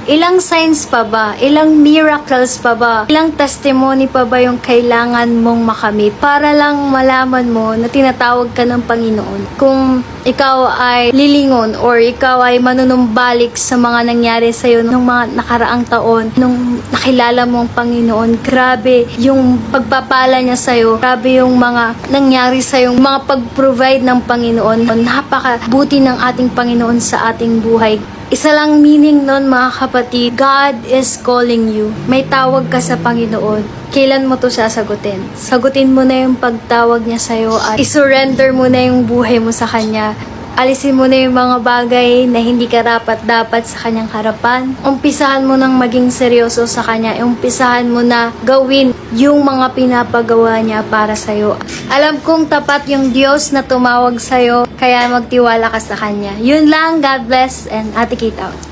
Ilang signs pa ba? Ilang miracles pa ba? Ilang testimony pa ba yung kailangan mong makamit para lang malaman mo na tinatawag ka ng Panginoon? Kung ikaw ay lilingon or ikaw ay manunumbalik sa mga nangyari sa'yo nung mga nakaraang taon, nung nakilala mo ang Panginoon, grabe yung pagpapala niya sa'yo, grabe yung mga nangyari sa'yo, mga pag-provide ng Panginoon. Napakabuti ng ating Panginoon sa ating buhay. Isa lang meaning nun mga kapatid, God is calling you. May tawag ka sa Panginoon. Kailan mo to sasagutin? Sagutin mo na yung pagtawag niya sa'yo at isurrender mo na yung buhay mo sa Kanya. Alisin mo na yung mga bagay na hindi karapat-dapat sa Kanyang harapan. Umpisahan mo nang maging seryoso sa Kanya. Umpisahan mo na gawin yung mga pinapagawa niya para sa'yo. Alam kong tapat yung Diyos na tumawag sa'yo, kaya magtiwala ka sa Kanya. Yun lang, God bless, and Ate Kate out.